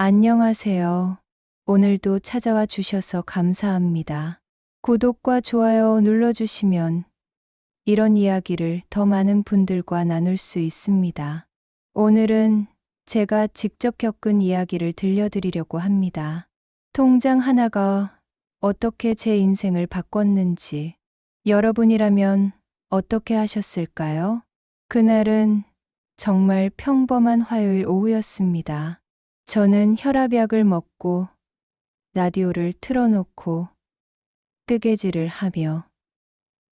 안녕하세요. 오늘도 찾아와 주셔서 감사합니다. 구독과 좋아요 눌러주시면 이런 이야기를 더 많은 분들과 나눌 수 있습니다. 오늘은 제가 직접 겪은 이야기를 들려드리려고 합니다. 통장 하나가 어떻게 제 인생을 바꿨는지 여러분이라면 어떻게 하셨을까요? 그날은 정말 평범한 화요일 오후였습니다. 저는 혈압약을 먹고 라디오를 틀어놓고 뜨개질을 하며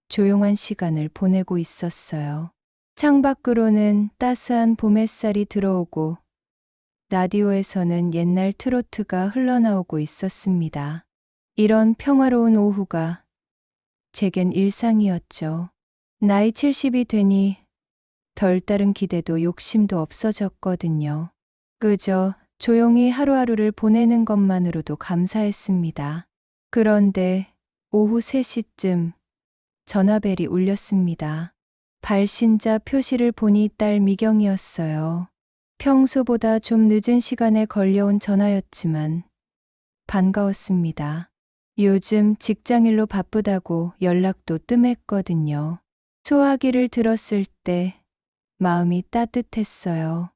조용한 시간을 보내고 있었어요. 창밖으로는 따스한 봄 햇살이 들어오고 라디오에서는 옛날 트로트가 흘러나오고 있었습니다. 이런 평화로운 오후가 제겐 일상이었죠. 나이 70이 되니 별다른 기대도 욕심도 없어졌거든요. 그저 조용히 하루하루를 보내는 것만으로도 감사했습니다. 그런데 오후 3시쯤 전화벨이 울렸습니다. 발신자 표시를 보니 딸 미경이었어요. 평소보다 좀 늦은 시간에 걸려온 전화였지만 반가웠습니다. 요즘 직장일로 바쁘다고 연락도 뜸했거든요. 소화기를 들었을 때 마음이 따뜻했어요.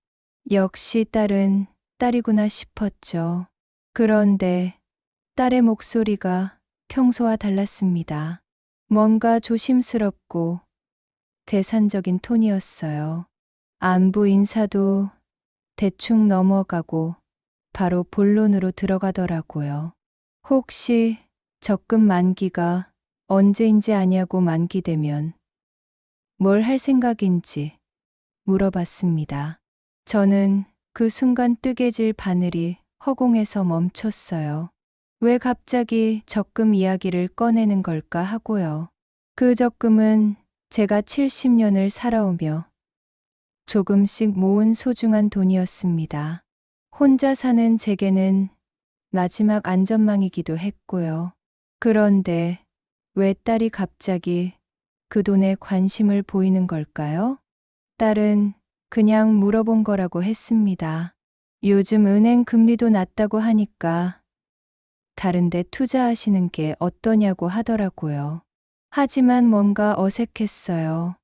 역시 딸은 딸이구나 싶었죠. 그런데 딸의 목소리가 평소와 달랐습니다. 뭔가 조심스럽고 계산적인 톤이었어요. 안부 인사도 대충 넘어가고 바로 본론으로 들어가더라고요. 혹시 적금 만기가 언제인지 아냐고 만기되면 뭘 할 생각인지 물어봤습니다. 저는 그 순간 뜨개질 바늘이 허공에서 멈췄어요. 왜 갑자기 적금 이야기를 꺼내는 걸까 하고요. 그 적금은 제가 70년을 살아오며 조금씩 모은 소중한 돈이었습니다. 혼자 사는 제게는 마지막 안전망이기도 했고요. 그런데 왜 딸이 갑자기 그 돈에 관심을 보이는 걸까요? 딸은 그냥 물어본 거라고 했습니다. 요즘 은행 금리도 낮다고 하니까 다른데 투자하시는 게 어떠냐고 하더라고요. 하지만 뭔가 어색했어요.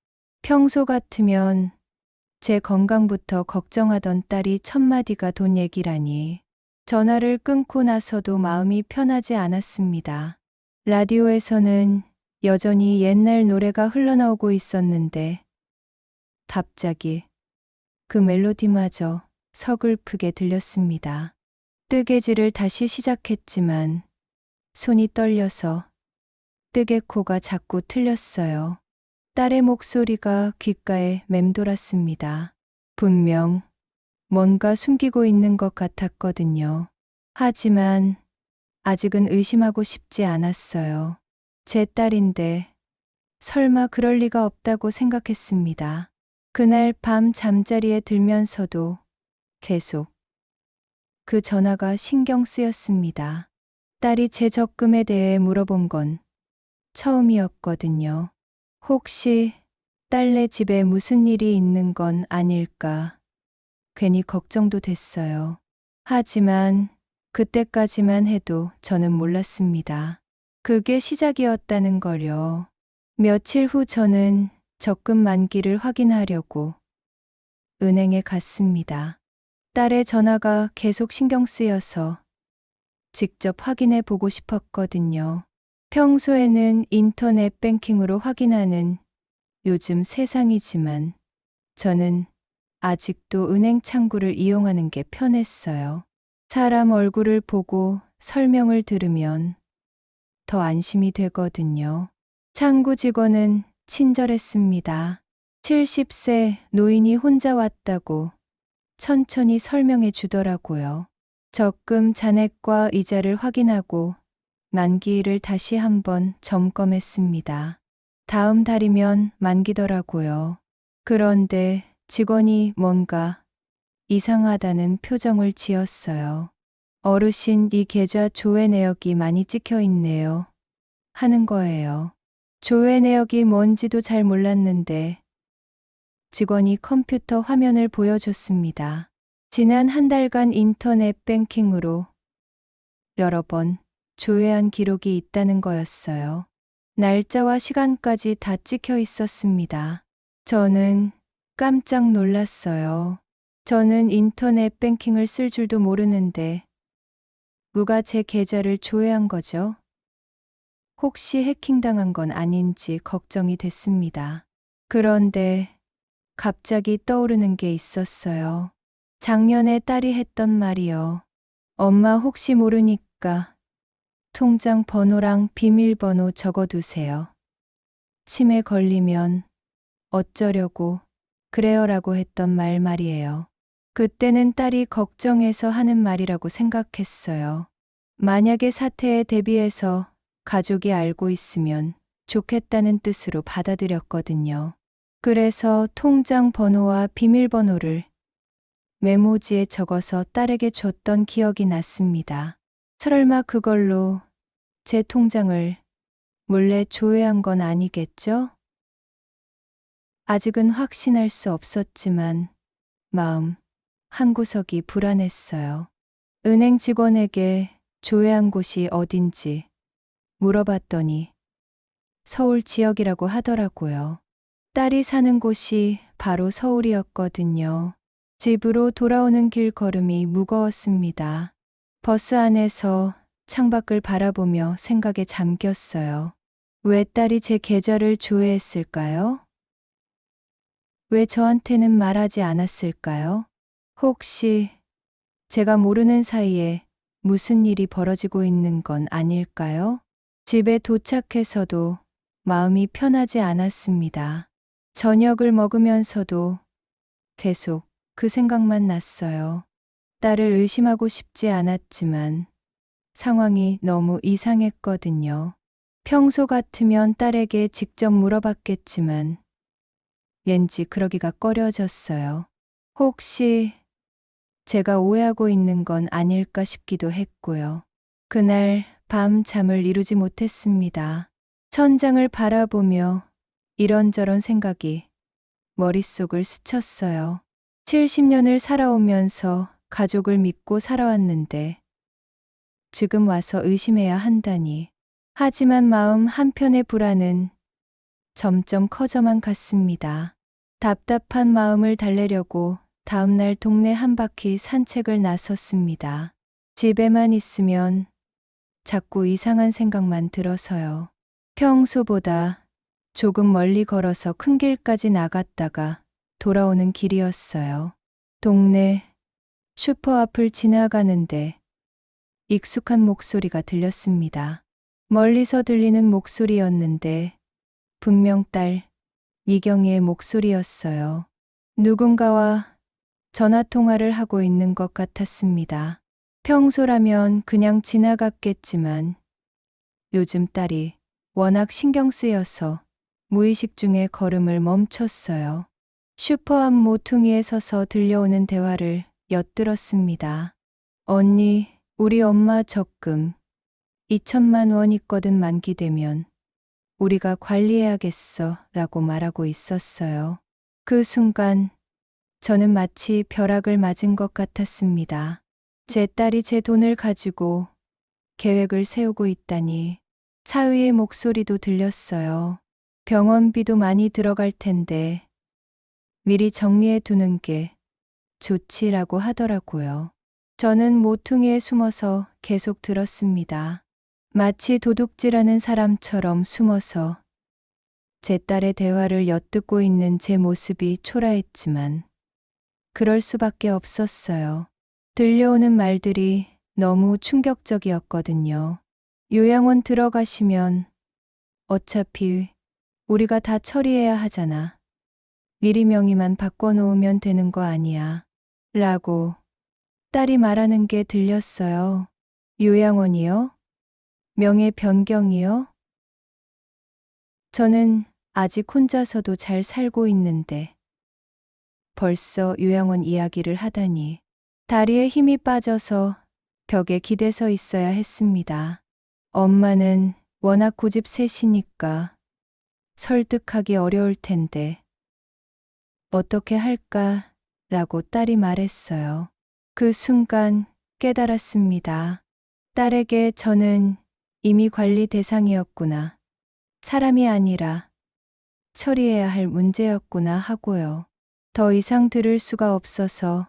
평소 같으면 제 건강부터 걱정하던 딸이 첫마디가 돈 얘기라니. 전화를 끊고 나서도 마음이 편하지 않았습니다. 라디오에서는 여전히 옛날 노래가 흘러나오고 있었는데 갑자기 그 멜로디마저 서글프게 들렸습니다. 뜨개질을 다시 시작했지만 손이 떨려서 뜨개코가 자꾸 틀렸어요. 딸의 목소리가 귓가에 맴돌았습니다. 분명 뭔가 숨기고 있는 것 같았거든요. 하지만 아직은 의심하고 싶지 않았어요. 제 딸인데 설마 그럴 리가 없다고 생각했습니다. 그날 밤 잠자리에 들면서도 계속 그 전화가 신경 쓰였습니다. 딸이 제 적금에 대해 물어본 건 처음이었거든요. 혹시 딸네 집에 무슨 일이 있는 건 아닐까 괜히 걱정도 됐어요. 하지만 그때까지만 해도 저는 몰랐습니다. 그게 시작이었다는 걸요. 며칠 후 저는 적금 만기를 확인하려고 은행에 갔습니다. 딸의 전화가 계속 신경 쓰여서 직접 확인해 보고 싶었거든요. 평소에는 인터넷 뱅킹으로 확인하는 요즘 세상이지만 저는 아직도 은행 창구를 이용하는 게 편했어요. 사람 얼굴을 보고 설명을 들으면 더 안심이 되거든요. 창구 직원은 친절했습니다. 70세 노인이 혼자 왔다고 천천히 설명해 주더라고요. 적금 잔액과 이자를 확인하고 만기일을 다시 한번 점검했습니다. 다음 달이면 만기더라고요. 그런데 직원이 뭔가 이상하다는 표정을 지었어요. 어르신, 이 계좌 조회 내역이 많이 찍혀 있네요. 하는 거예요. 조회 내역이 뭔지도 잘 몰랐는데 직원이 컴퓨터 화면을 보여줬습니다. 지난 한 달간 인터넷 뱅킹으로 여러 번 조회한 기록이 있다는 거였어요. 날짜와 시간까지 다 찍혀 있었습니다. 저는 깜짝 놀랐어요. 저는 인터넷 뱅킹을 쓸 줄도 모르는데 누가 제 계좌를 조회한 거죠? 혹시 해킹당한 건 아닌지 걱정이 됐습니다. 그런데 갑자기 떠오르는 게 있었어요. 작년에 딸이 했던 말이요. 엄마 혹시 모르니까 통장 번호랑 비밀번호 적어두세요. 치매 걸리면 어쩌려고 그래요라고 했던 말이에요. 그때는 딸이 걱정해서 하는 말이라고 생각했어요. 만약에 사태에 대비해서 가족이 알고 있으면 좋겠다는 뜻으로 받아들였거든요. 그래서 통장 번호와 비밀번호를 메모지에 적어서 딸에게 줬던 기억이 났습니다. 설마 그걸로 제 통장을 몰래 조회한 건 아니겠죠? 아직은 확신할 수 없었지만 마음 한구석이 불안했어요. 은행 직원에게 조회한 곳이 어딘지 물어봤더니 서울 지역이라고 하더라고요. 딸이 사는 곳이 바로 서울이었거든요. 집으로 돌아오는 길 걸음이 무거웠습니다. 버스 안에서 창밖을 바라보며 생각에 잠겼어요. 왜 딸이 제 계좌를 조회했을까요? 왜 저한테는 말하지 않았을까요? 혹시 제가 모르는 사이에 무슨 일이 벌어지고 있는 건 아닐까요? 집에 도착해서도 마음이 편하지 않았습니다. 저녁을 먹으면서도 계속 그 생각만 났어요. 딸을 의심하고 싶지 않았지만 상황이 너무 이상했거든요. 평소 같으면 딸에게 직접 물어봤겠지만 왠지 그러기가 꺼려졌어요. 혹시 제가 오해하고 있는 건 아닐까 싶기도 했고요. 그날 밤 잠을 이루지 못했습니다. 천장을 바라보며 이런저런 생각이 머릿속을 스쳤어요. 70년을 살아오면서 가족을 믿고 살아왔는데 지금 와서 의심해야 한다니. 하지만 마음 한편의 불안은 점점 커져만 갔습니다. 답답한 마음을 달래려고 다음날 동네 한 바퀴 산책을 나섰습니다. 집에만 있으면 자꾸 이상한 생각만 들어서요. 평소보다 조금 멀리 걸어서 큰 길까지 나갔다가 돌아오는 길이었어요. 동네 슈퍼 앞을 지나가는데 익숙한 목소리가 들렸습니다. 멀리서 들리는 목소리였는데 분명 딸 이경이의 목소리였어요. 누군가와 전화 통화를 하고 있는 것 같았습니다. 평소라면 그냥 지나갔겠지만 요즘 딸이 워낙 신경 쓰여서 무의식 중에 걸음을 멈췄어요. 슈퍼 앞 모퉁이에 서서 들려오는 대화를 엿들었습니다. 언니, 우리 엄마 적금 2천만 원 있거든 만기되면 우리가 관리해야겠어 라고 말하고 있었어요. 그 순간 저는 마치 벼락을 맞은 것 같았습니다. 제 딸이 제 돈을 가지고 계획을 세우고 있다니. 사위의 목소리도 들렸어요. 병원비도 많이 들어갈 텐데 미리 정리해 두는 게 좋지라고 하더라고요. 저는 모퉁이에 숨어서 계속 들었습니다. 마치 도둑질하는 사람처럼 숨어서 제 딸의 대화를 엿듣고 있는 제 모습이 초라했지만 그럴 수밖에 없었어요. 들려오는 말들이 너무 충격적이었거든요. 요양원 들어가시면 어차피 우리가 다 처리해야 하잖아. 미리 명의만 바꿔놓으면 되는 거 아니야. 라고 딸이 말하는 게 들렸어요. 요양원이요? 명예 변경이요? 저는 아직 혼자서도 잘 살고 있는데 벌써 요양원 이야기를 하다니. 다리에 힘이 빠져서 벽에 기대서 있어야 했습니다. 엄마는 워낙 고집세시니까 설득하기 어려울 텐데 어떻게 할까? 라고 딸이 말했어요. 그 순간 깨달았습니다. 딸에게 저는 이미 관리 대상이었구나. 사람이 아니라 처리해야 할 문제였구나 하고요. 더 이상 들을 수가 없어서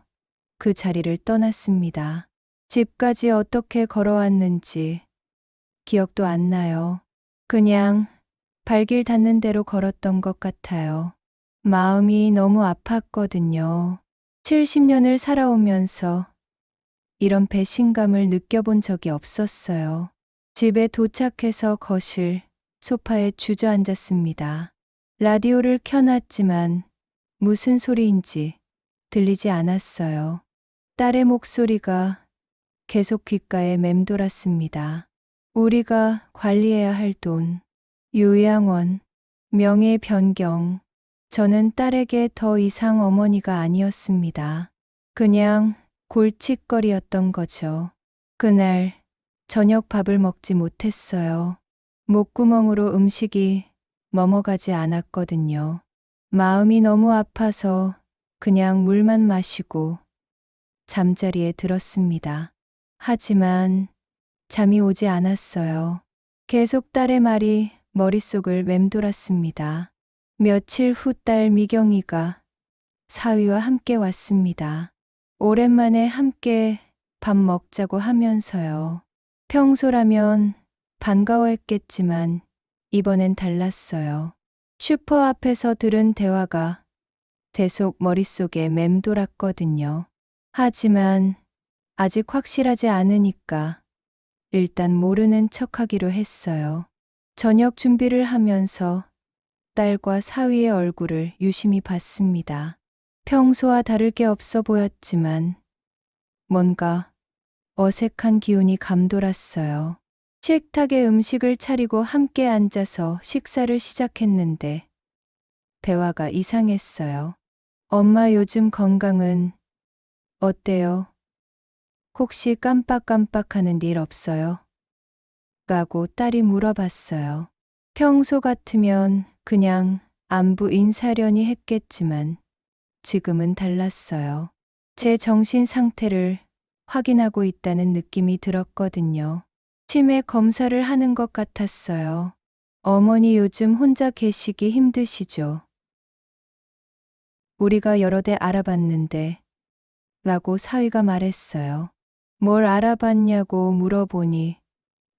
그 자리를 떠났습니다. 집까지 어떻게 걸어왔는지 기억도 안 나요. 그냥 발길 닿는 대로 걸었던 것 같아요. 마음이 너무 아팠거든요. 70년을 살아오면서 이런 배신감을 느껴본 적이 없었어요. 집에 도착해서 거실, 소파에 주저앉았습니다. 라디오를 켜놨지만 무슨 소리인지 들리지 않았어요. 딸의 목소리가 계속 귓가에 맴돌았습니다. 우리가 관리해야 할 돈, 요양원, 명예 변경. 저는 딸에게 더 이상 어머니가 아니었습니다. 그냥 골칫거리였던 거죠. 그날 저녁 밥을 먹지 못했어요. 목구멍으로 음식이 넘어가지 않았거든요. 마음이 너무 아파서 그냥 물만 마시고 잠자리에 들었습니다. 하지만 잠이 오지 않았어요. 계속 딸의 말이 머릿속을 맴돌았습니다. 며칠 후 딸 미경이가 사위와 함께 왔습니다. 오랜만에 함께 밥 먹자고 하면서요. 평소라면 반가워했겠지만 이번엔 달랐어요. 슈퍼 앞에서 들은 대화가 계속 머릿속에 맴돌았거든요. 하지만 아직 확실하지 않으니까 일단 모르는 척하기로 했어요. 저녁 준비를 하면서 딸과 사위의 얼굴을 유심히 봤습니다. 평소와 다를 게 없어 보였지만 뭔가 어색한 기운이 감돌았어요. 식탁에 음식을 차리고 함께 앉아서 식사를 시작했는데 대화가 이상했어요. 엄마 요즘 건강은 어때요? 혹시 깜빡깜빡하는 일 없어요? 라고 딸이 물어봤어요. 평소 같으면 그냥 안부 인사려니 했겠지만 지금은 달랐어요. 제 정신 상태를 확인하고 있다는 느낌이 들었거든요. 치매 검사를 하는 것 같았어요. 어머니 요즘 혼자 계시기 힘드시죠? 우리가 여러 대 알아봤는데 라고 사위가 말했어요. 뭘 알아봤냐고 물어보니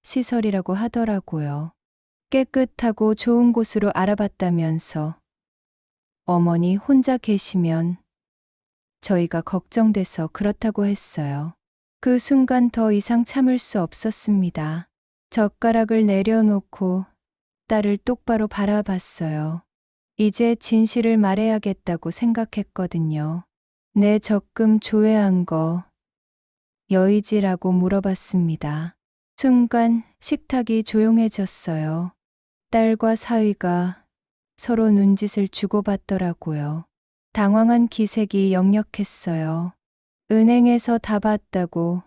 시설이라고 하더라고요. 깨끗하고 좋은 곳으로 알아봤다면서 어머니 혼자 계시면 저희가 걱정돼서 그렇다고 했어요. 그 순간 더 이상 참을 수 없었습니다. 젓가락을 내려놓고 딸을 똑바로 바라봤어요. 이제 진실을 말해야겠다고 생각했거든요. 내 적금 조회한 거 여의지라고 물어봤습니다. 순간 식탁이 조용해졌어요. 딸과 사위가 서로 눈짓을 주고받더라고요. 당황한 기색이 역력했어요. 은행에서 다 봤다고,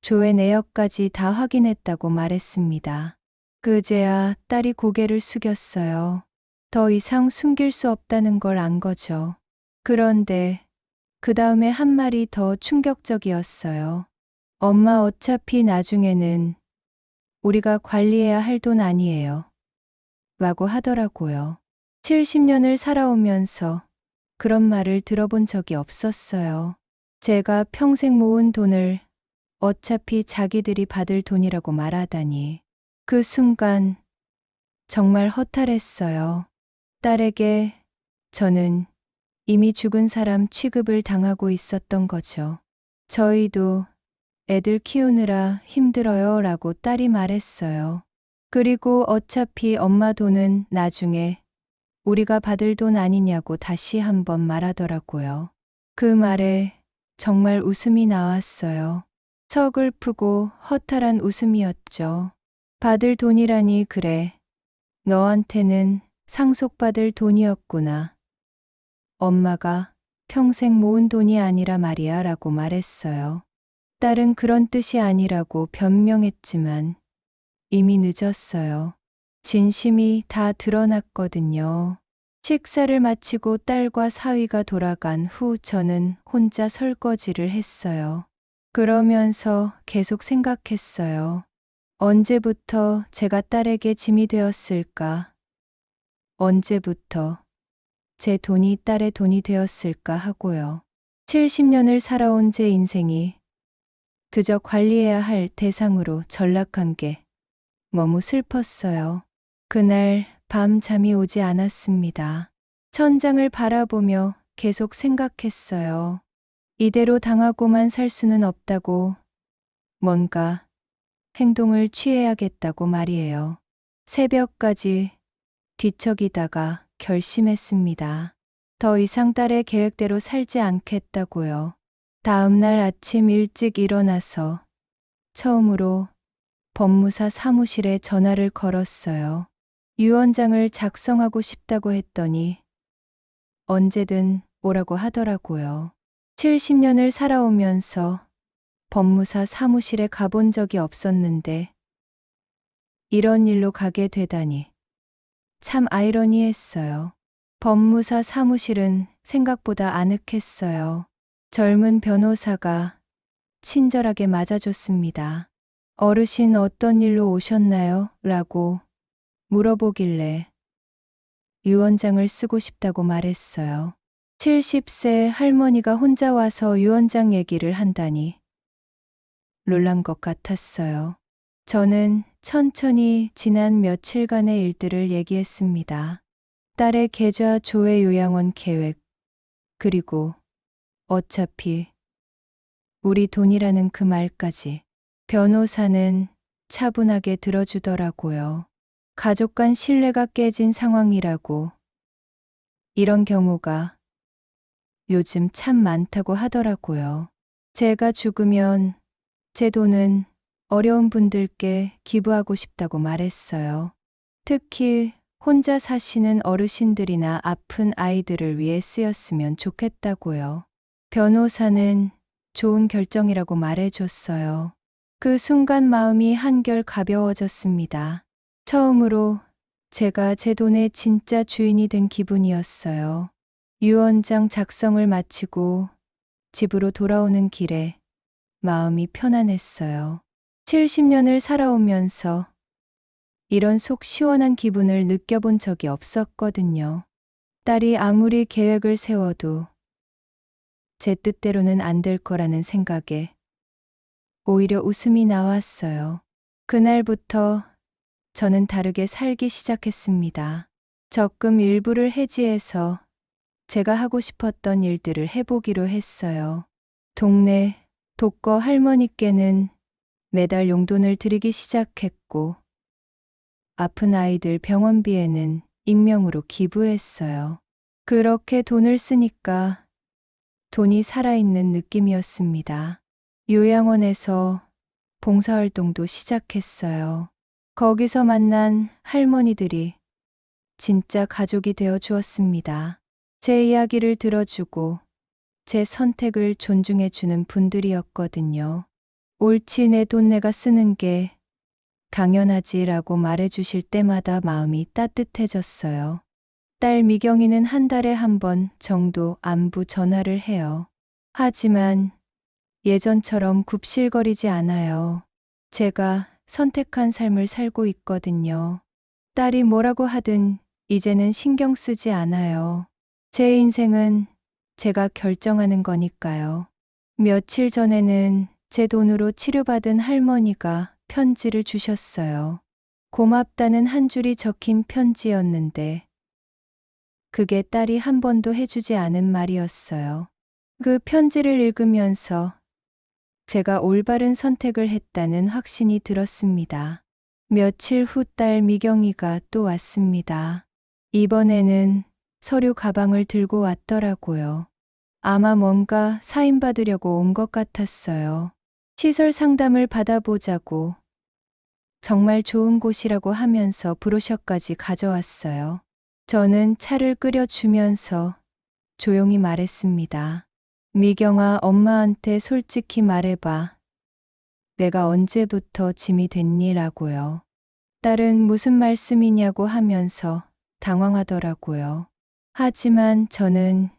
조회 내역까지 다 확인했다고 말했습니다. 그제야 딸이 고개를 숙였어요. 더 이상 숨길 수 없다는 걸 안 거죠. 그런데 그 다음에 한 말이 더 충격적이었어요. 엄마 어차피 나중에는 우리가 관리해야 할 돈 아니에요. 라고 하더라고요. 70년을 살아오면서 그런 말을 들어본 적이 없었어요. 제가 평생 모은 돈을 어차피 자기들이 받을 돈이라고 말하다니. 그 순간 정말 허탈했어요. 딸에게 저는 이미 죽은 사람 취급을 당하고 있었던 거죠. 저희도 애들 키우느라 힘들어요 라고 딸이 말했어요. 그리고 어차피 엄마 돈은 나중에 우리가 받을 돈 아니냐고 다시 한번 말하더라고요. 그 말에 정말 웃음이 나왔어요. 서글프고 허탈한 웃음이었죠. 받을 돈이라니 그래. 너한테는 상속받을 돈이었구나. 엄마가 평생 모은 돈이 아니라 말이야 라고 말했어요. 딸은 그런 뜻이 아니라고 변명했지만 이미 늦었어요. 진심이 다 드러났거든요. 식사를 마치고 딸과 사위가 돌아간 후 저는 혼자 설거지를 했어요. 그러면서 계속 생각했어요. 언제부터 제가 딸에게 짐이 되었을까? 언제부터 제 돈이 딸의 돈이 되었을까 하고요. 70년을 살아온 제 인생이 그저 관리해야 할 대상으로 전락한 게 너무 슬펐어요. 그날 밤 잠이 오지 않았습니다. 천장을 바라보며 계속 생각했어요. 이대로 당하고만 살 수는 없다고, 뭔가 행동을 취해야겠다고 말이에요. 새벽까지 뒤척이다가 결심했습니다. 더 이상 딸의 계획대로 살지 않겠다고요. 다음 날 아침 일찍 일어나서 처음으로 법무사 사무실에 전화를 걸었어요. 유언장을 작성하고 싶다고 했더니 언제든 오라고 하더라고요. 70년을 살아오면서 법무사 사무실에 가본 적이 없었는데 이런 일로 가게 되다니 참 아이러니했어요. 법무사 사무실은 생각보다 아늑했어요. 젊은 변호사가 친절하게 맞아줬습니다. 어르신 어떤 일로 오셨나요? 라고 물어보길래 유언장을 쓰고 싶다고 말했어요. 70세 할머니가 혼자 와서 유언장 얘기를 한다니 놀란 것 같았어요. 저는 천천히 지난 며칠간의 일들을 얘기했습니다. 딸의 계좌 조회 요양원 계획, 그리고 어차피 우리 돈이라는 그 말까지. 변호사는 차분하게 들어주더라고요. 가족 간 신뢰가 깨진 상황이라고. 이런 경우가 요즘 참 많다고 하더라고요. 제가 죽으면 제 돈은 어려운 분들께 기부하고 싶다고 말했어요. 특히 혼자 사시는 어르신들이나 아픈 아이들을 위해 쓰였으면 좋겠다고요. 변호사는 좋은 결정이라고 말해줬어요. 그 순간 마음이 한결 가벼워졌습니다. 처음으로 제가 제 돈의 진짜 주인이 된 기분이었어요. 유언장 작성을 마치고 집으로 돌아오는 길에 마음이 편안했어요. 70년을 살아오면서 이런 속 시원한 기분을 느껴본 적이 없었거든요. 딸이 아무리 계획을 세워도 제 뜻대로는 안 될 거라는 생각에 오히려 웃음이 나왔어요. 그날부터 저는 다르게 살기 시작했습니다. 적금 일부를 해지해서 제가 하고 싶었던 일들을 해보기로 했어요. 동네 독거 할머니께는 매달 용돈을 드리기 시작했고, 아픈 아이들 병원비에는 익명으로 기부했어요. 그렇게 돈을 쓰니까 돈이 살아있는 느낌이었습니다. 요양원에서 봉사활동도 시작했어요. 거기서 만난 할머니들이 진짜 가족이 되어 주었습니다. 제 이야기를 들어주고 제 선택을 존중해주는 분들이었거든요. 옳지, 내 돈 내가 쓰는 게 당연하지라고 말해주실 때마다 마음이 따뜻해졌어요. 딸 미경이는 한 달에 한 번 정도 안부 전화를 해요. 하지만 예전처럼 굽실거리지 않아요. 제가 선택한 삶을 살고 있거든요. 딸이 뭐라고 하든 이제는 신경 쓰지 않아요. 제 인생은 제가 결정하는 거니까요. 며칠 전에는 제 돈으로 치료받은 할머니가 편지를 주셨어요. 고맙다는 한 줄이 적힌 편지였는데 그게 딸이 한 번도 해주지 않은 말이었어요. 그 편지를 읽으면서 제가 올바른 선택을 했다는 확신이 들었습니다. 며칠 후 딸 미경이가 또 왔습니다. 이번에는 서류 가방을 들고 왔더라고요. 아마 뭔가 사인받으려고 온 것 같았어요. 시설 상담을 받아보자고 정말 좋은 곳이라고 하면서 브로셔까지 가져왔어요. 저는 차를 끓여주면서 조용히 말했습니다. 미경아, 엄마한테 솔직히 말해봐. 내가 언제부터 짐이 됐니라고요. 딸은 무슨 말씀이냐고 하면서 당황하더라고요. 하지만 저는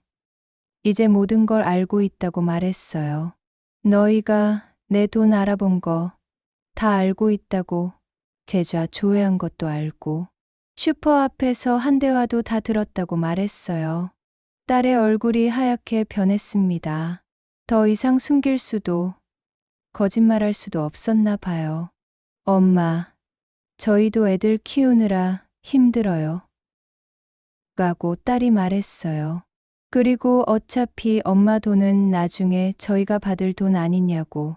이제 모든 걸 알고 있다고 말했어요. 너희가 내 돈 알아본 거 다 알고 있다고, 계좌 조회한 것도 알고, 슈퍼 앞에서 한 대화도 다 들었다고 말했어요. 딸의 얼굴이 하얗게 변했습니다. 더 이상 숨길 수도, 거짓말할 수도 없었나 봐요. 엄마, 저희도 애들 키우느라 힘들어요. 라고 딸이 말했어요. 그리고 어차피 엄마 돈은 나중에 저희가 받을 돈 아니냐고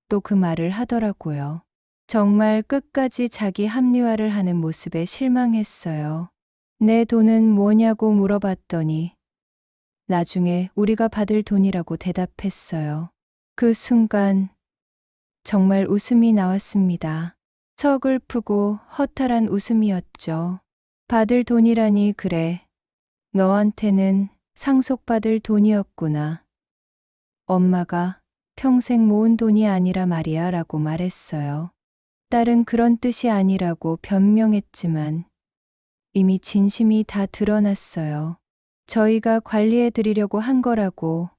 또 그 말을 하더라고요. 정말 끝까지 자기 합리화를 하는 모습에 실망했어요. 내 돈은 뭐냐고 물어봤더니 나중에 우리가 받을 돈이라고 대답했어요. 그 순간 정말 웃음이 나왔습니다. 서글프고 허탈한 웃음이었죠. 받을 돈이라니 그래. 너한테는 상속받을 돈이었구나. 엄마가 평생 모은 돈이 아니라 말이야 라고 말했어요. 딸은 그런 뜻이 아니라고 변명했지만 이미 진심이 다 드러났어요. 저희가 관리해 드리려고 한 거라고.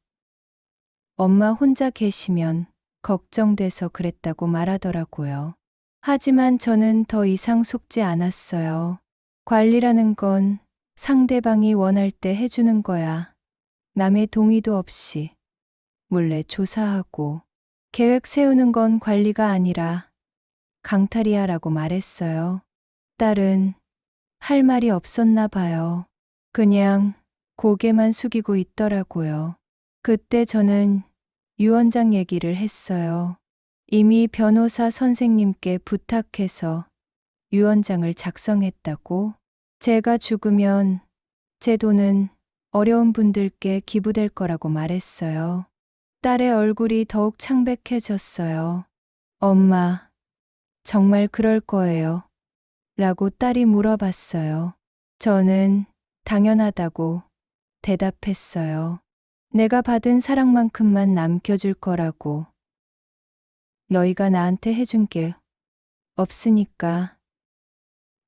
엄마 혼자 계시면 걱정돼서 그랬다고 말하더라고요. 하지만 저는 더 이상 속지 않았어요. 관리라는 건 상대방이 원할 때 해주는 거야. 남의 동의도 없이 몰래 조사하고 계획 세우는 건 관리가 아니라 강탈이야 라고 말했어요. 딸은 할 말이 없었나 봐요. 그냥 고개만 숙이고 있더라고요. 그때 저는 유언장 얘기를 했어요. 이미 변호사 선생님께 부탁해서 유언장을 작성했다고. 제가 죽으면 제 돈은 어려운 분들께 기부될 거라고 말했어요. 딸의 얼굴이 더욱 창백해졌어요. 엄마, 정말 그럴 거예요? 라고 딸이 물어봤어요. 저는 당연하다고 대답했어요. 내가 받은 사랑만큼만 남겨줄 거라고. 너희가 나한테 해준 게 없으니까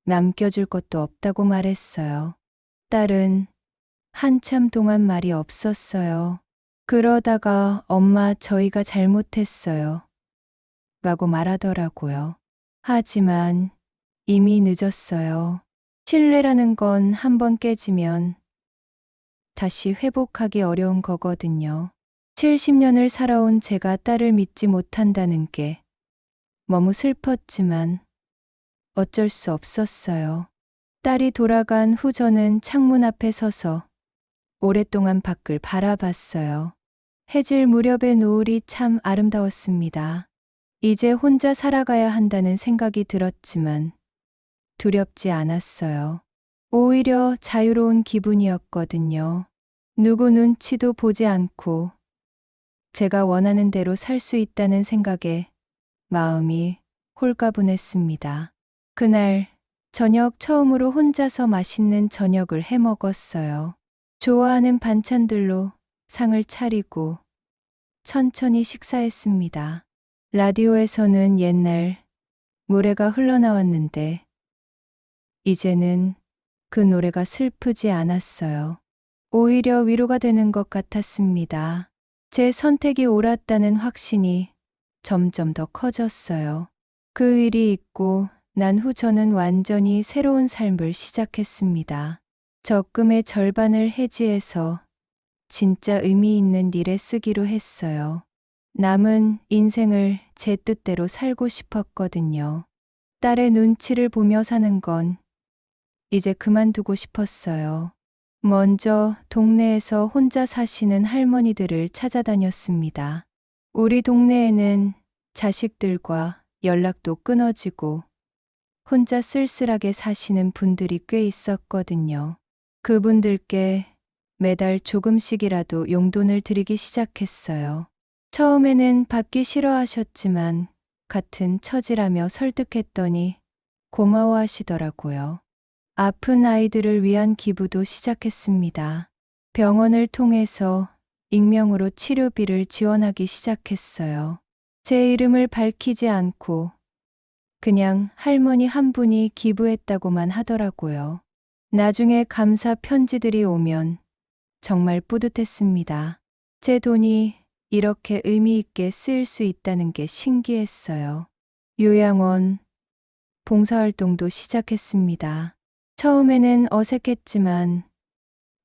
남겨줄 것도 없다고 말했어요. 딸은 한참 동안 말이 없었어요. 그러다가 엄마 저희가 잘못했어요. 라고 말하더라고요. 하지만 이미 늦었어요. 신뢰라는 건 한번 깨지면 다시 회복하기 어려운 거거든요. 70년을 살아온 제가 딸을 믿지 못한다는 게 너무 슬펐지만 어쩔 수 없었어요. 딸이 돌아간 후 저는 창문 앞에 서서 오랫동안 밖을 바라봤어요. 해질 무렵의 노을이 참 아름다웠습니다. 이제 혼자 살아가야 한다는 생각이 들었지만 두렵지 않았어요. 오히려 자유로운 기분이었거든요. 누구 눈치도 보지 않고 제가 원하는 대로 살 수 있다는 생각에 마음이 홀가분했습니다. 그날 저녁 처음으로 혼자서 맛있는 저녁을 해 먹었어요. 좋아하는 반찬들로 상을 차리고 천천히 식사했습니다. 라디오에서는 옛날 노래가 흘러나왔는데 이제는 그 노래가 슬프지 않았어요. 오히려 위로가 되는 것 같았습니다. 제 선택이 옳았다는 확신이 점점 더 커졌어요. 그 일이 있고 난 후 저는 완전히 새로운 삶을 시작했습니다. 적금의 절반을 해지해서 진짜 의미 있는 일에 쓰기로 했어요. 남은 인생을 제 뜻대로 살고 싶었거든요. 딸의 눈치를 보며 사는 건 이제 그만두고 싶었어요. 먼저 동네에서 혼자 사시는 할머니들을 찾아다녔습니다. 우리 동네에는 자식들과 연락도 끊어지고 혼자 쓸쓸하게 사시는 분들이 꽤 있었거든요. 그분들께 매달 조금씩이라도 용돈을 드리기 시작했어요. 처음에는 받기 싫어하셨지만 같은 처지라며 설득했더니 고마워하시더라고요. 아픈 아이들을 위한 기부도 시작했습니다. 병원을 통해서 익명으로 치료비를 지원하기 시작했어요. 제 이름을 밝히지 않고 그냥 할머니 한 분이 기부했다고만 하더라고요. 나중에 감사 편지들이 오면 정말 뿌듯했습니다. 제 돈이 이렇게 의미 있게 쓰일 수 있다는 게 신기했어요. 요양원 봉사활동도 시작했습니다. 처음에는 어색했지만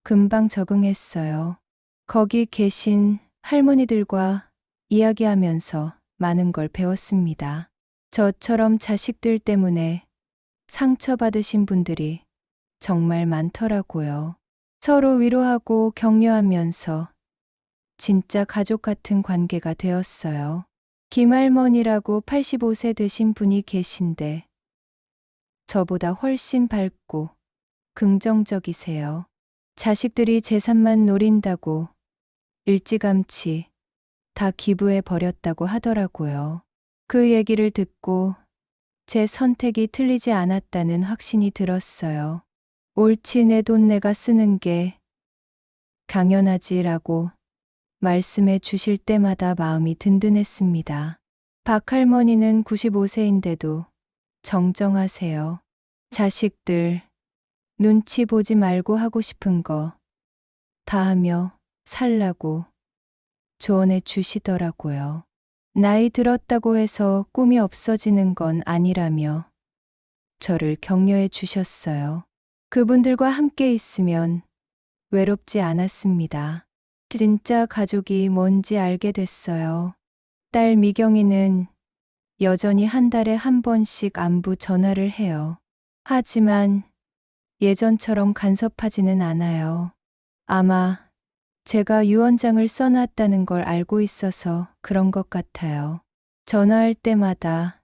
금방 적응했어요. 거기 계신 할머니들과 이야기하면서 많은 걸 배웠습니다. 저처럼 자식들 때문에 상처받으신 분들이 정말 많더라고요. 서로 위로하고 격려하면서 진짜 가족 같은 관계가 되었어요. 김할머니라고 85세 되신 분이 계신데 저보다 훨씬 밝고 긍정적이세요. 자식들이 재산만 노린다고 일찌감치 다 기부해 버렸다고 하더라고요. 그 얘기를 듣고 제 선택이 틀리지 않았다는 확신이 들었어요. 옳지, 내 돈 내가 쓰는 게 당연하지라고 말씀해 주실 때마다 마음이 든든했습니다. 박할머니는 95세인데도 정정하세요. 자식들 눈치 보지 말고 하고 싶은 거 다 하며 살라고 조언해 주시더라고요. 나이 들었다고 해서 꿈이 없어지는 건 아니라며 저를 격려해 주셨어요. 그분들과 함께 있으면 외롭지 않았습니다. 진짜 가족이 뭔지 알게 됐어요. 딸 미경이는 여전히 한 달에 한 번씩 안부 전화를 해요. 하지만 예전처럼 간섭하지는 않아요. 아마 제가 유언장을 써놨다는 걸 알고 있어서 그런 것 같아요. 전화할 때마다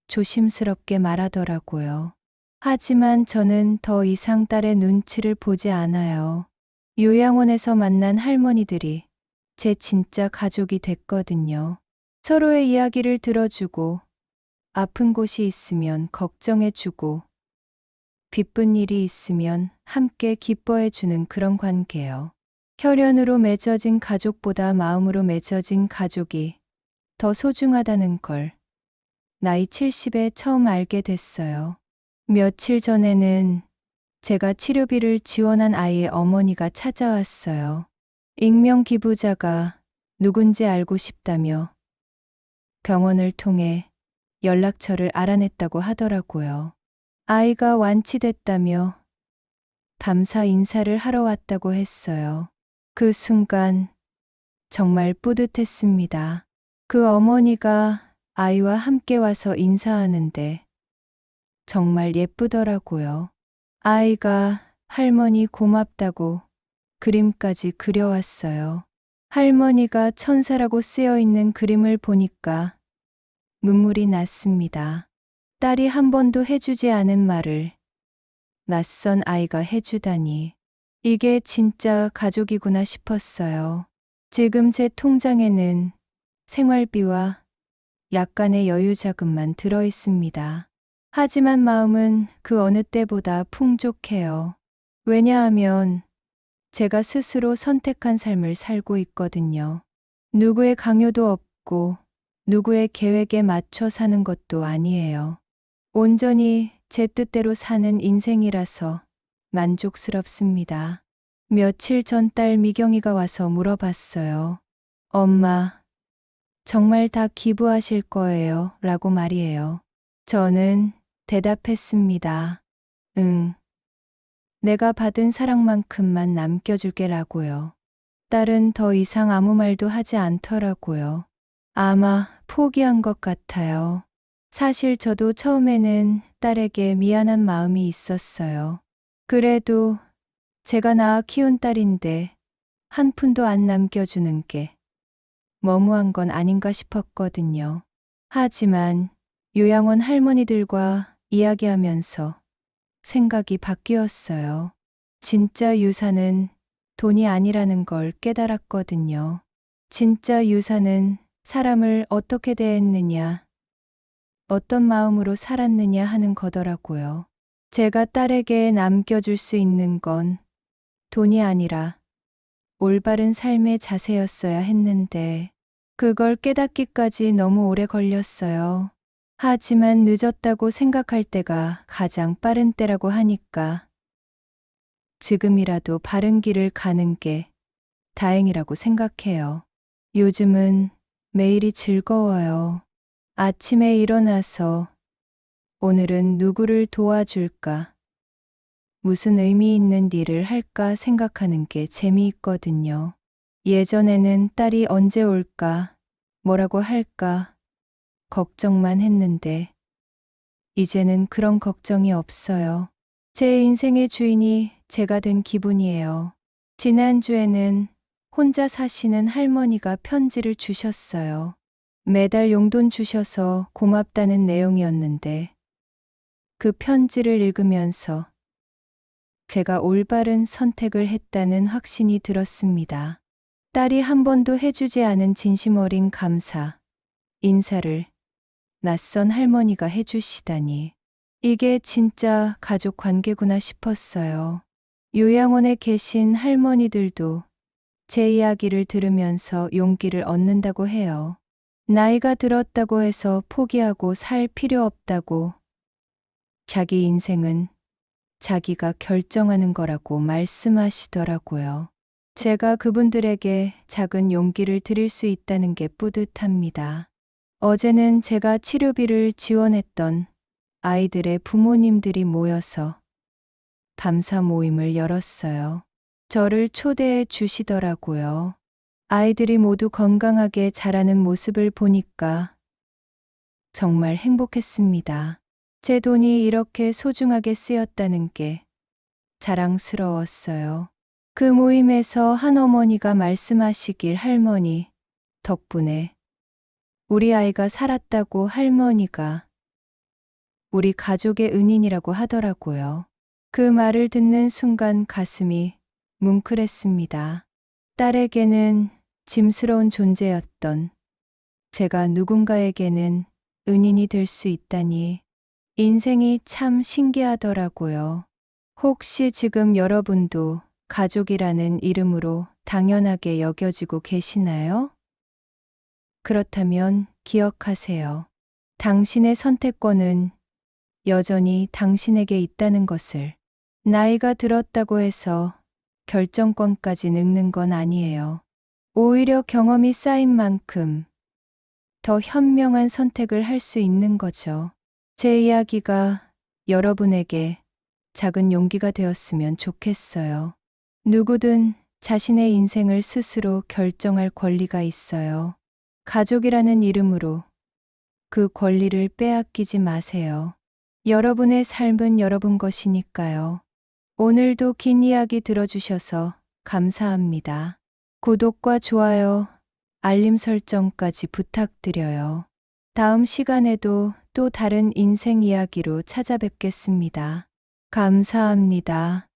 조심스럽게 말하더라고요. 하지만 저는 더 이상 딸의 눈치를 보지 않아요. 요양원에서 만난 할머니들이 제 진짜 가족이 됐거든요. 서로의 이야기를 들어주고 아픈 곳이 있으면 걱정해주고 기쁜 일이 있으면 함께 기뻐해주는 그런 관계요. 혈연으로 맺어진 가족보다 마음으로 맺어진 가족이 더 소중하다는 걸 나이 70에 처음 알게 됐어요. 며칠 전에는 제가 치료비를 지원한 아이의 어머니가 찾아왔어요. 익명 기부자가 누군지 알고 싶다며 병원을 통해 연락처를 알아냈다고 하더라고요. 아이가 완치됐다며 감사 인사를 하러 왔다고 했어요. 그 순간 정말 뿌듯했습니다. 그 어머니가 아이와 함께 와서 인사하는데 정말 예쁘더라고요. 아이가 할머니 고맙다고 그림까지 그려왔어요. 할머니가 천사라고 쓰여 있는 그림을 보니까 눈물이 났습니다. 딸이 한 번도 해주지 않은 말을 낯선 아이가 해주다니. 이게 진짜 가족이구나 싶었어요. 지금 제 통장에는 생활비와 약간의 여유 자금만 들어 있습니다. 하지만 마음은 그 어느 때보다 풍족해요. 왜냐하면 제가 스스로 선택한 삶을 살고 있거든요. 누구의 강요도 없고 누구의 계획에 맞춰 사는 것도 아니에요. 온전히 제 뜻대로 사는 인생이라서 만족스럽습니다. 며칠 전 딸 미경이가 와서 물어봤어요. 엄마, 정말 다 기부하실 거예요? 라고 말이에요. 저는 대답했습니다. 응. 내가 받은 사랑만큼만 남겨줄게 라고요. 딸은 더 이상 아무 말도 하지 않더라고요. 아마 포기한 것 같아요. 사실 저도 처음에는 딸에게 미안한 마음이 있었어요. 그래도 제가 낳아 키운 딸인데 한 푼도 안 남겨주는 게 너무한 건 아닌가 싶었거든요. 하지만 요양원 할머니들과 이야기하면서 생각이 바뀌었어요. 진짜 유산은 돈이 아니라는 걸 깨달았거든요. 진짜 유산은 사람을 어떻게 대했느냐, 어떤 마음으로 살았느냐 하는 거더라고요. 제가 딸에게 남겨줄 수 있는 건 돈이 아니라 올바른 삶의 자세였어야 했는데 그걸 깨닫기까지 너무 오래 걸렸어요. 하지만 늦었다고 생각할 때가 가장 빠른 때라고 하니까 지금이라도 바른 길을 가는 게 다행이라고 생각해요. 요즘은 매일이 즐거워요. 아침에 일어나서 오늘은 누구를 도와줄까? 무슨 의미 있는 일을 할까 생각하는 게 재미있거든요. 예전에는 딸이 언제 올까? 뭐라고 할까? 걱정만 했는데, 이제는 그런 걱정이 없어요. 제 인생의 주인이 제가 된 기분이에요. 지난주에는 혼자 사시는 할머니가 편지를 주셨어요. 매달 용돈 주셔서 고맙다는 내용이었는데, 그 편지를 읽으면서 제가 올바른 선택을 했다는 확신이 들었습니다. 딸이 한 번도 해주지 않은 진심 어린 감사, 인사를 낯선 할머니가 해주시다니. 이게 진짜 가족 관계구나 싶었어요. 요양원에 계신 할머니들도 제 이야기를 들으면서 용기를 얻는다고 해요. 나이가 들었다고 해서 포기하고 살 필요 없다고, 자기 인생은 자기가 결정하는 거라고 말씀하시더라고요. 제가 그분들에게 작은 용기를 드릴 수 있다는 게 뿌듯합니다. 어제는 제가 치료비를 지원했던 아이들의 부모님들이 모여서 감사 모임을 열었어요. 저를 초대해 주시더라고요. 아이들이 모두 건강하게 자라는 모습을 보니까 정말 행복했습니다. 제 돈이 이렇게 소중하게 쓰였다는 게 자랑스러웠어요. 그 모임에서 한 어머니가 말씀하시길, 할머니 덕분에 우리 아이가 살았다고. 할머니가 우리 가족의 은인이라고 하더라고요. 그 말을 듣는 순간 가슴이 뭉클했습니다. 딸에게는 짐스러운 존재였던 제가 누군가에게는 은인이 될 수 있다니, 인생이 참 신기하더라고요. 혹시 지금 여러분도 가족이라는 이름으로 당연하게 여겨지고 계시나요? 그렇다면 기억하세요. 당신의 선택권은 여전히 당신에게 있다는 것을. 나이가 들었다고 해서 결정권까지 늙는 건 아니에요. 오히려 경험이 쌓인 만큼 더 현명한 선택을 할 수 있는 거죠. 제 이야기가 여러분에게 작은 용기가 되었으면 좋겠어요. 누구든 자신의 인생을 스스로 결정할 권리가 있어요. 가족이라는 이름으로 그 권리를 빼앗기지 마세요. 여러분의 삶은 여러분 것이니까요. 오늘도 긴 이야기 들어주셔서 감사합니다. 구독과 좋아요, 알림 설정까지 부탁드려요. 다음 시간에도 또 다른 인생 이야기로 찾아뵙겠습니다. 감사합니다.